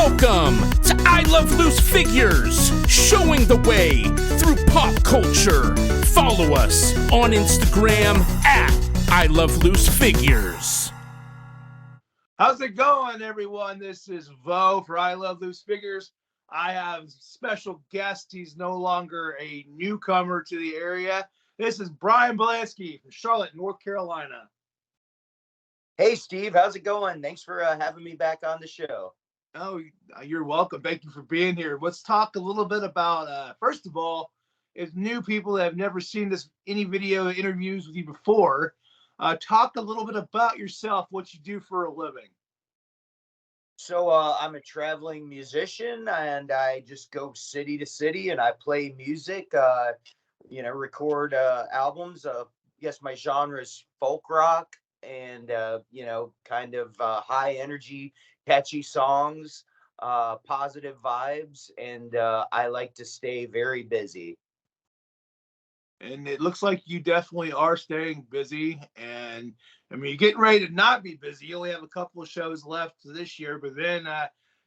Welcome to I Love Loose Figures, showing the way through pop culture. Follow us on Instagram at I Love Loose Figures. How's it going, everyone? This is Vo for I Love Loose Figures. I have special guest. He's no longer a newcomer to the area. This is Bryan Bielanski from Charlotte, North Carolina. Hey, Steve, how's it going? Thanks for having me back on the show. Oh, you're welcome. Thank you for being here. Let's talk a little bit about, first of all, if new people that have never seen any video interviews with you before, talk a little bit about yourself, what you do for a living. So I'm a traveling musician, and I just go city to city, and I play music, record albums. I guess my genre is folk rock and, kind of high energy, catchy songs, positive vibes, and I like to stay very busy. And it looks like you definitely are staying busy. And I mean, you're getting ready to not be busy. You only have a couple of shows left this year, but then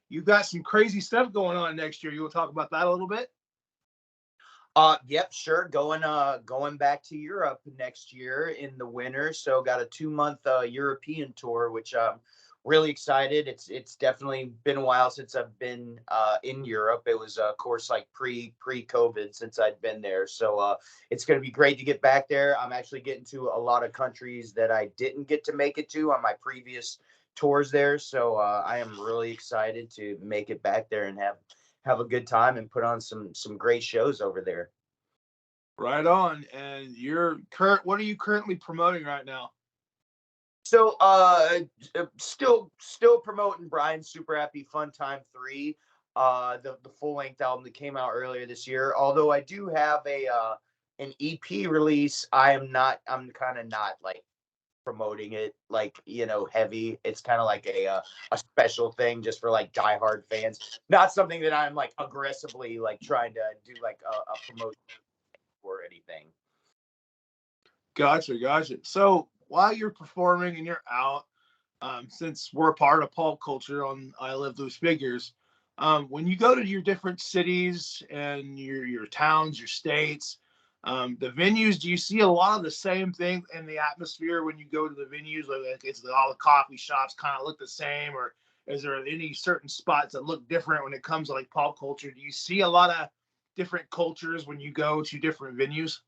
you've got some crazy stuff going on next year. You want to talk about that a little bit? Yep, sure. Going back to Europe next year in the winter. So got a 2-month European tour, which I'm really excited. It's definitely been a while since I've been in Europe. It was of course like pre-COVID since I'd been there. So it's going to be great to get back there. I'm actually getting to a lot of countries that I didn't get to make it to on my previous tours there. So I am really excited to make it back there and have a good time and put on some great shows over there. Right on. And what are you currently promoting right now? So still promoting Brian's Super Happy Fun Time 3, the full-length album that came out earlier this year. Although I do have an EP release, I'm kind of not like promoting it like heavy. It's kind of like a special thing just for like diehard fans, not something that I'm like aggressively like trying to do like a promotion or anything. Gotcha. So while you're performing and you're out, since we're a part of pop culture on I Love Loose Figures, when you go to your different cities and your towns, your states, the venues, do you see a lot of the same thing in the atmosphere when you go to the venues? Like it's all the coffee shops kind of look the same, or is there any certain spots that look different when it comes to like pop culture? Do you see a lot of different cultures when you go to different venues?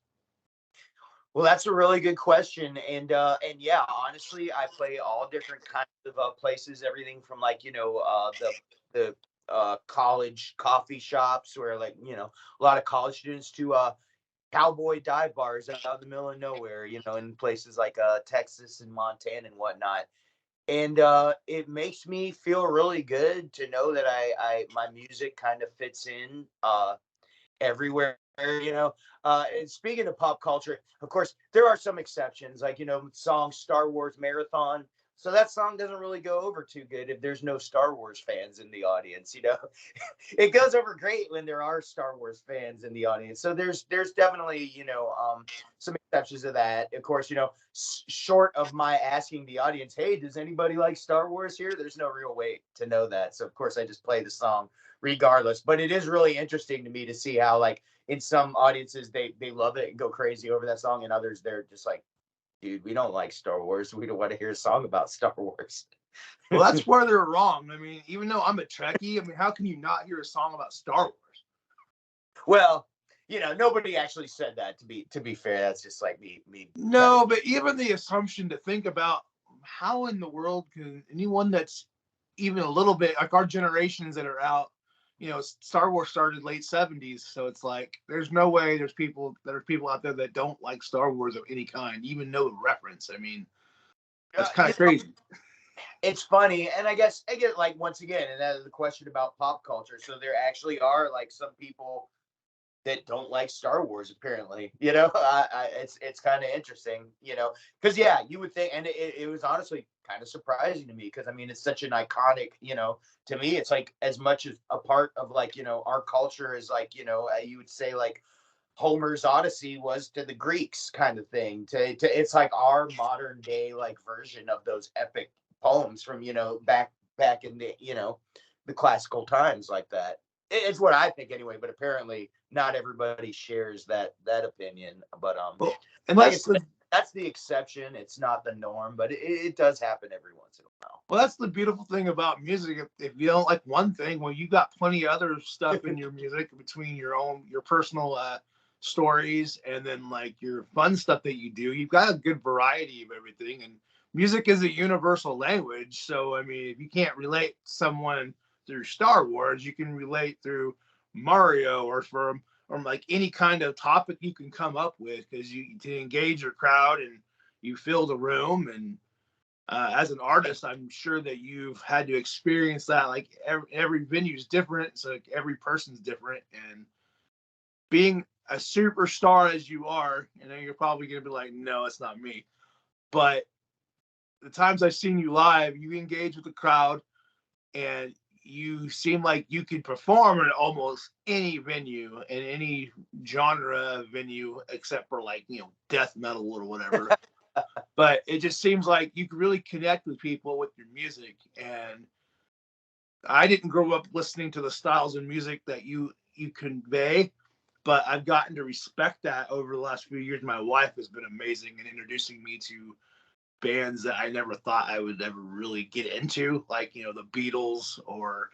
Well, that's a really good question, and yeah, honestly, I play all different kinds of places. Everything from like the college coffee shops where like a lot of college students to cowboy dive bars out in the middle of nowhere, in places like Texas and Montana and whatnot. And it makes me feel really good to know that I my music kind of fits in everywhere. And speaking of pop culture, of course there are some exceptions, like song Star Wars Marathon. So that song doesn't really go over too good if there's no Star Wars fans in the audience. It goes over great when there are Star Wars fans in the audience. So there's definitely some exceptions to that. Of course, short of my asking the audience, hey, does anybody like Star Wars here, there's no real way to know that. So of course I just play the song regardless. But it is really interesting to me to see how like in some audiences they love it and go crazy over that song, and others they're just like, dude, we don't like Star Wars. We don't want to hear a song about Star Wars. Well, that's where they're wrong. I mean, even though I'm a Trekkie, I mean, how can you not hear a song about Star Wars? Well, nobody actually said that. To be fair, that's just like me. No, but even the assumption to think about how in the world can anyone that's even a little bit like our generations that are out, Star Wars started late 70s, so it's like there's no way there's people out there that don't like Star Wars of any kind, even know the reference. I mean, that's kind of crazy. It's funny, and I guess like once again, and that is the question about pop culture. So there actually are like some people that don't like Star Wars, apparently. It's kind of interesting, because yeah, you would think, and it was honestly kind of surprising to me, because I mean it's such an iconic, to me it's like as much as a part of like our culture is like you would say like Homer's Odyssey was to the Greeks kind of thing. To it's like our modern day like version of those epic poems from back in the the classical times like that. It's what I think anyway, but apparently not everybody shares that opinion. But Well, and like I said, that's the exception. It's not the norm, but it does happen every once in a while. Well, that's the beautiful thing about music. If you don't like one thing, well, you got plenty of other stuff in your music between your personal stories and then like your fun stuff that you do. You've got a good variety of everything, and music is a universal language. So, I mean, if you can't relate to someone through Star Wars, you can relate through Mario or like any kind of topic you can come up with because you to engage your crowd and you fill the room. And as an artist, I'm sure that you've had to experience that. Like every venue is different, so like every person's different. And being a superstar as you are, you know, you're probably gonna be like, no, it's not me. But the times I've seen you live, you engage with the crowd, and you seem like you could perform in almost any venue in any genre venue except for like, you know, death metal or whatever. But it just seems like you can really connect with people with your music. And I didn't grow up listening to the styles of music that you convey, but I've gotten to respect that over the last few years. My wife has been amazing in introducing me to bands that I never thought I would ever really get into, like, you know, the Beatles or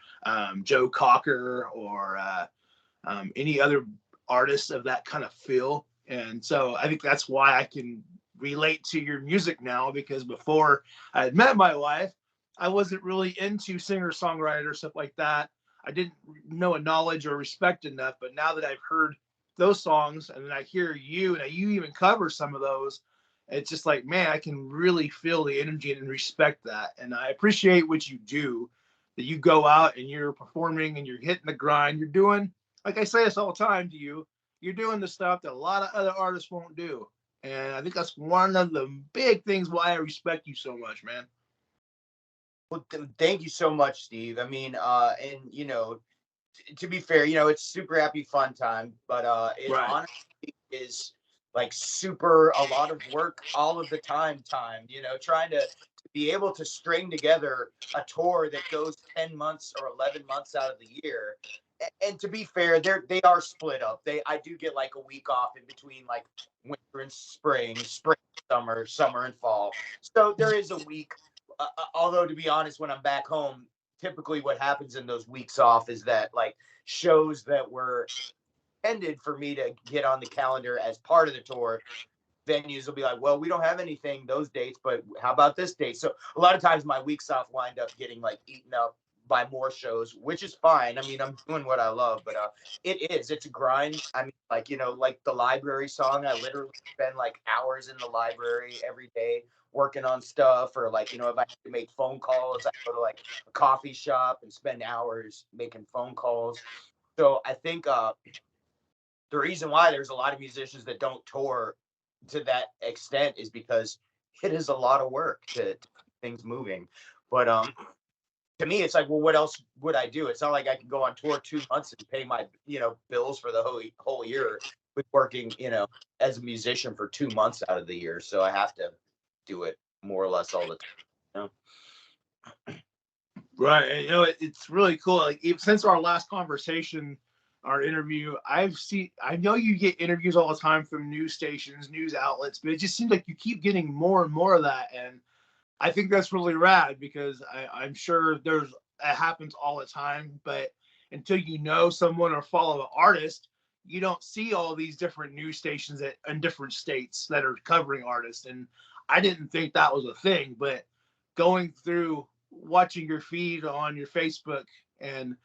Joe Cocker or any other artists of that kind of feel. And so I think that's why I can relate to your music now, because before I had met my wife, I wasn't really into singer-songwriter, stuff like that. I didn't know a knowledge or respect enough, but now that I've heard those songs and then I hear you and you even cover some of those, it's just like, man, I can really feel the energy and respect that. And I appreciate what you do, that you go out and you're performing and you're hitting the grind. You're doing, like I say this all the time to you, you're doing the stuff that a lot of other artists won't do. And I think that's one of the big things why I respect you so much, man. Well, thank you so much, Steve. I mean, and you know, to be fair, you know, it's super happy fun time, but it Right. honestly is like super a lot of work all of the time, you know, trying to be able to string together a tour that goes 10 months or 11 months out of the year. And to be fair, they are split up. I do get like a week off in between like winter and spring, summer and fall. So there is a week. Although to be honest, when I'm back home, typically what happens in those weeks off is that like shows that were intended for me to get on the calendar as part of the tour, venues will be like, well, we don't have anything those dates, but how about this date? So a lot of times my weeks off wind up getting like eaten up by more shows, which is fine. I mean, I'm doing what I love, but it's a grind. I mean, like, you know, like the library song, I literally spend like hours in the library every day working on stuff, or like, you know, if I have to make phone calls, I go to like a coffee shop and spend hours making phone calls. So I think the reason why there's a lot of musicians that don't tour to that extent is because it is a lot of work to keep things moving. But to me, it's like, well, what else would I do? It's not like I can go on tour 2 months and pay my, you know, bills for the whole year with working, you know, as a musician for 2 months out of the year. So I have to do it more or less all the time. You know? Right. And, you know, it's really cool. Like since our last conversation, our interview, I know you get interviews all the time from news stations, news outlets, but it just seems like you keep getting more and more of that. And I think that's really rad because I'm sure it happens all the time, but until you know someone or follow an artist, you don't see all these different news stations in different states that are covering artists. And I didn't think that was a thing, but going through watching your feed on your Facebook and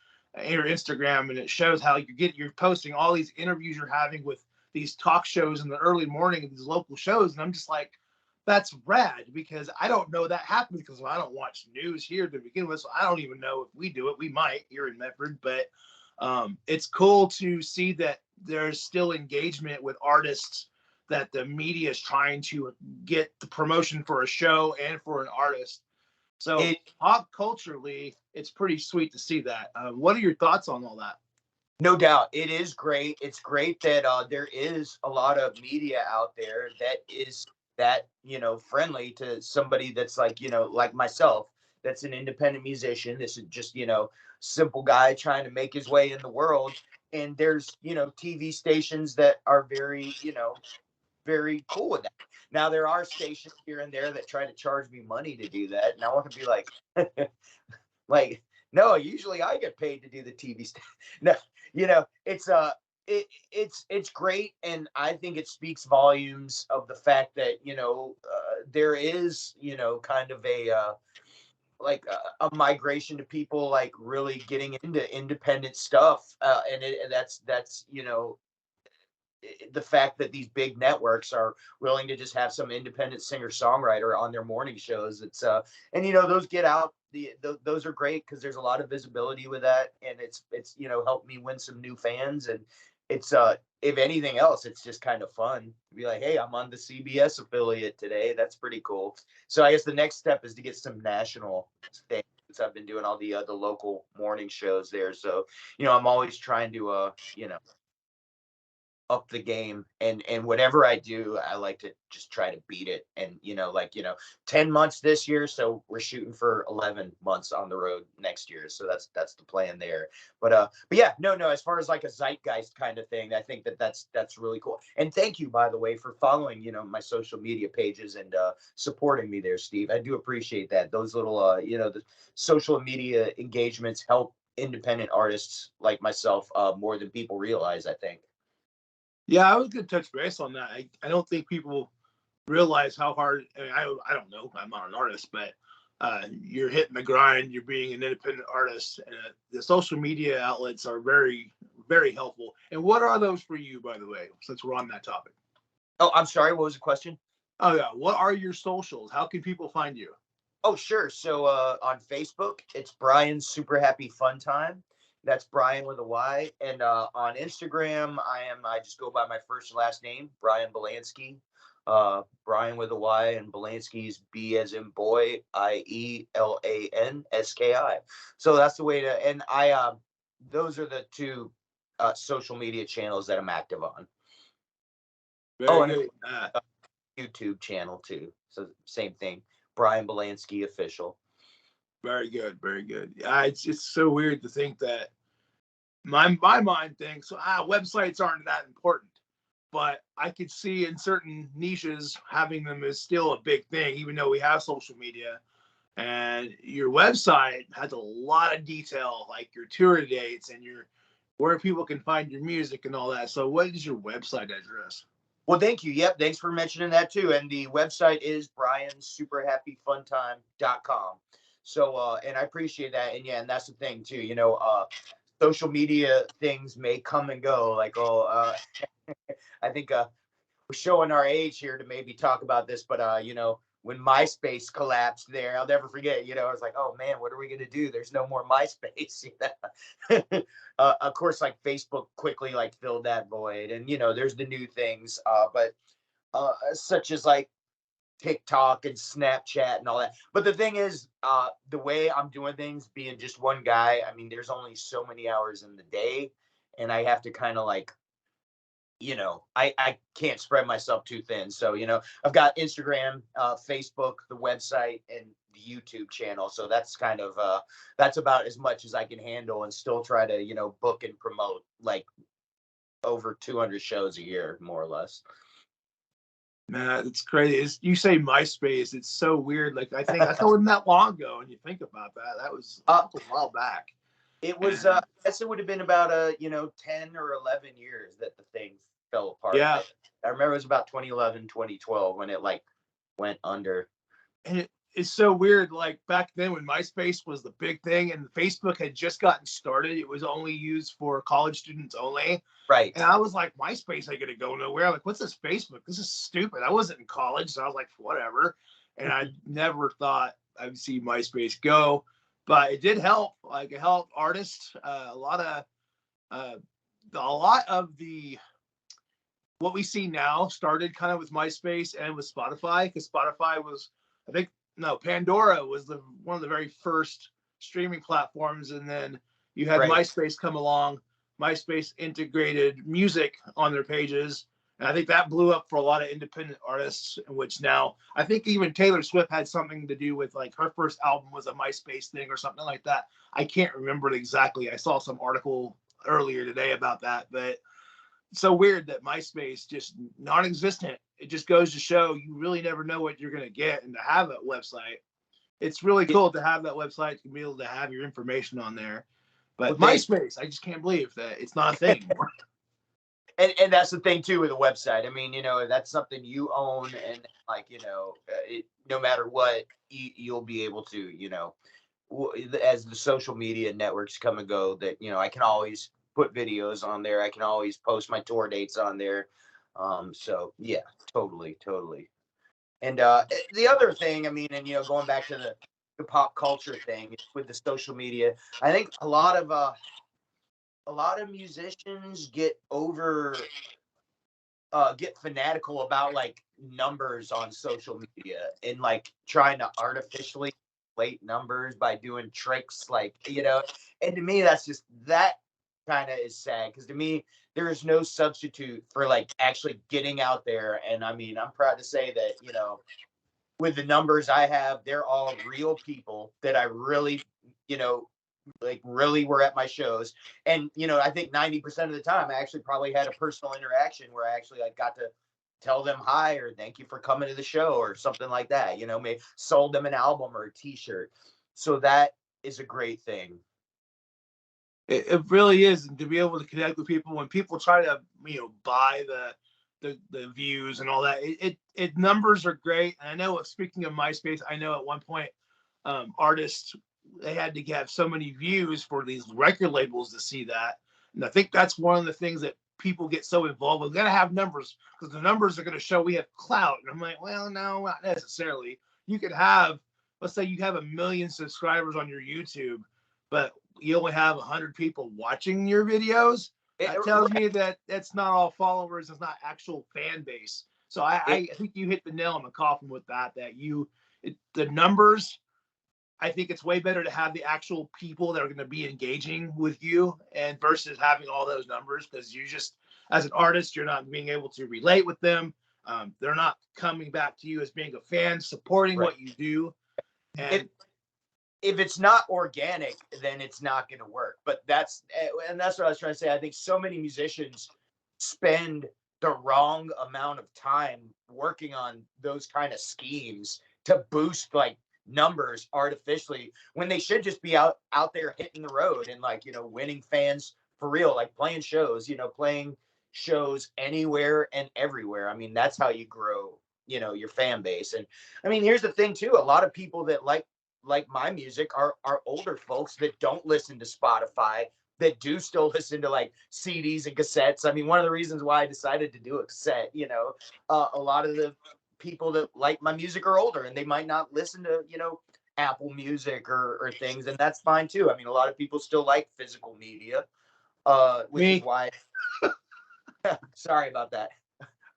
your Instagram, and it shows how you're posting all these interviews you're having with these talk shows in the early morning of these local shows, and I'm just like, that's rad because I don't know that happens because I don't watch news here to begin with, so I don't even know if we do it. We might here in Medford, but it's cool to see that there's still engagement with artists, that the media is trying to get the promotion for a show and for an artist. So pop culturally, it's pretty sweet to see that. What are your thoughts on all that? No doubt. It is great. It's great that there is a lot of media out there that is that, you know, friendly to somebody that's like, you know, like myself, that's an independent musician. This is just, you know, simple guy trying to make his way in the world. And there's, TV stations that are very, very cool with that. Now there are stations here and there that try to charge me money to do that, and I want to be like, like, no, usually I get paid to do the TV stuff. No, it's it's great, and I think it speaks volumes of the fact that there is kind of a like a migration to people like really getting into independent stuff, and that's the fact that these big networks are willing to just have some independent singer songwriter on their morning shows. It's and those get out. Those are great because there's a lot of visibility with that, and it's helped me win some new fans. And it's if anything else, it's just kind of fun to be like, hey, I'm on the CBS affiliate today. That's pretty cool. So I guess the next step is to get some national things. I've been doing all the local morning shows there, so I'm always trying to up the game, and whatever I do, I like to just try to beat it. And 10 months this year, so we're shooting for 11 months on the road next year, so that's the plan there. But yeah, no, as far as like a zeitgeist kind of thing, I think that's really cool. And thank you, by the way, for following my social media pages and supporting me there, Steve. I do appreciate that. Those little the social media engagements help independent artists like myself more than people realize, I think. Yeah, I was going to touch base on that. I don't think people realize how hard. I don't know. I'm not an artist, but you're hitting the grind. You're being an independent artist, and the social media outlets are very, very helpful. And what are those for you, by the way? Since we're on that topic. Oh, I'm sorry. What was the question? Oh yeah, what are your socials? How can people find you? Oh, sure. So on Facebook, it's Bryan's Super Happy Fun Time. That's Bryan with a Y. And on Instagram, I just go by my first and last name, Bryan Bielanski. Bryan with a Y, and Bielanski's B as in boy, Ielanski. So that's the way to. And those are the two social media channels that I'm active on. Very and good. YouTube channel too. So same thing, Bryan Bielanski official. Very good, very good. It's so weird to think that my mind thinks websites aren't that important, but I could see in certain niches having them is still a big thing, even though we have social media. And your website has a lot of detail, like your tour dates and where people can find your music and all that. So, what is your website address? Well, thank you. Yep, thanks for mentioning that too. And the website is bryansuperhappyfuntime.com. So, and I appreciate that. And yeah, and that's the thing too. Social media things may come and go. Like, I think we're showing our age here to maybe talk about this, but when MySpace collapsed there, I'll never forget, I was like, oh man, what are we going to do? There's no more MySpace. Of course, like Facebook quickly like filled that void, and there's the new things, but such as like TikTok and Snapchat and all that. But the thing is, the way I'm doing things, being just one guy, I mean, there's only so many hours in the day, and I have to kind of like, I can't spread myself too thin. So, I've got Instagram, Facebook, the website, and the YouTube channel. So that's kind of, that's about as much as I can handle and still try to, book and promote like over 200 shows a year, more or less. Man, it's crazy. You say MySpace. It's so weird. Like, I think that wasn't that long ago. And you think about that, that was a while back. It was, I guess it would have been about 10 or 11 years that the thing fell apart. Yeah. I remember it was about 2011, 2012 when it like went under. And it's so weird. Like back then when MySpace was the big thing and Facebook had just gotten started, it was only used for college students only. Right. And I was like, MySpace ain't gonna go nowhere. I'm like, what's this Facebook? This is stupid. I wasn't in college, so I was like, whatever. And I never thought I'd see MySpace go, but it did help. Like it helped artists. A lot of the what we see now started kind of with MySpace and with Spotify, because Spotify was, I think, no, Pandora was one of the very first streaming platforms, and then you had MySpace come along. MySpace integrated music on their pages, And I think that blew up for a lot of independent artists, in which now I think even Taylor Swift had something to do with, like, her first album was a MySpace thing or something like that. I can't remember it exactly. I saw some article earlier today about that, but it's so weird that MySpace just non-existent. It just goes to show you really never know what you're going to get, and to have that website, it's really cool to have that website to be able to have your information on there. But MySpace, I just can't believe that it's not a thing anymore. And that's the thing too with the website. I mean, that's something you own, and like, no matter what, you'll be able to, as the social media networks come and go, that, I can always put videos on there. I can always post my tour dates on there. So yeah, totally. And the other thing, I mean, and going back to the pop culture thing with the social media, I think a lot of musicians get fanatical about like numbers on social media, and like trying to artificially inflate numbers by doing tricks, like, and to me that kind of is sad, because to me there is no substitute for like actually getting out there. And I mean, I'm proud to say that, with the numbers I have, they're all real people that I really, like really were at my shows. And, I think 90% of the time I actually probably had a personal interaction where I actually like got to tell them hi, or thank you for coming to the show, or something like that, maybe sold them an album or a t-shirt. So that is a great thing. It really is. And to be able to connect with people, when people try to, buy the views and all that, it numbers are great. And I know, speaking of MySpace, I know at one point artists, they had to have so many views for these record labels to see that. And I think that's one of the things that people get so involved with. We got to have numbers, because the numbers are going to show we have clout. And I'm like, well, no, not necessarily. You could have, let's say you have 1 million subscribers on your YouTube, but you only have 100 people watching your videos. That tells me that that's not all followers. It's not actual fan base. So I think you hit the nail on the coffin with that the numbers. I think it's way better to have the actual people that are going to be engaging with you, and versus having all those numbers, because you just, as an artist, you're not being able to relate with them. They're not coming back to you as being a fan, supporting what you do. And if it's not organic, then it's not going to work. But that's what I was trying to say. I think so many musicians spend the wrong amount of time working on those kind of schemes to boost like numbers artificially, when they should just be out there hitting the road and like, winning fans for real, like playing shows anywhere and everywhere. I mean, that's how you grow, your fan base. And I mean, here's the thing too, a lot of people that like my music are older folks that don't listen to Spotify, that do still listen to like CDs and cassettes. I mean, one of the reasons why I decided to do a cassette, a lot of the people that like my music are older, and they might not listen to, Apple Music or things, and that's fine too. I mean, a lot of people still like physical media, which is why. Sorry about that.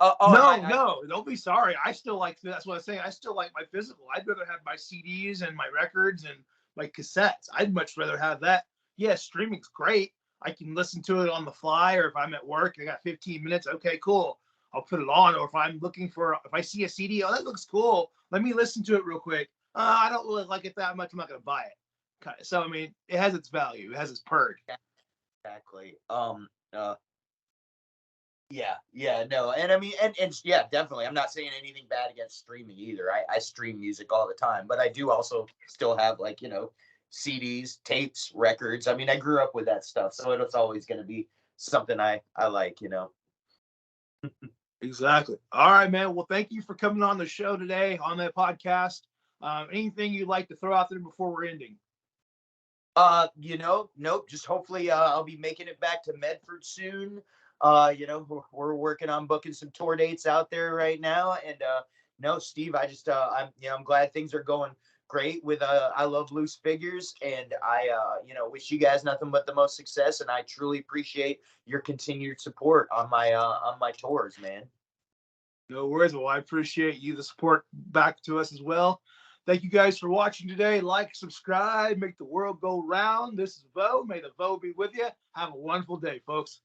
No, don't be sorry. I still like, that's what I'm saying. I still like my physical. I'd rather have my CDs and my records and my cassettes. I'd much rather have that. Yeah, streaming's great. I can listen to it on the fly, or if I'm at work, I got 15 minutes. Okay, cool. I'll put it on. Or if I'm looking for, if I see a CD, oh, that looks cool, let me listen to it real quick. I don't really like it that much. I'm not going to buy it. So, I mean, it has its value. It has its perk. Exactly. Yeah, no. And I mean, and yeah, definitely. I'm not saying anything bad against streaming either. I stream music all the time, but I do also still have like, CDs, tapes, records. I mean, I grew up with that stuff, so it's always going to be something I like, Exactly. All right, man. Well, thank you for coming on the show today, on the podcast. Anything you'd like to throw out there before we're ending? Nope. Just hopefully I'll be making it back to Medford soon. We're working on booking some tour dates out there right now. And no, Steve, I just I'm glad things are going great with I Love Loose Figures, and I wish you guys nothing but the most success, and I truly appreciate your continued support on my tours, man. No worries. Well, I appreciate you, the support back to us as well. Thank you guys for watching today. Like, subscribe, make the world go round. This is Vo. May the Vo be with you. Have a wonderful day, folks.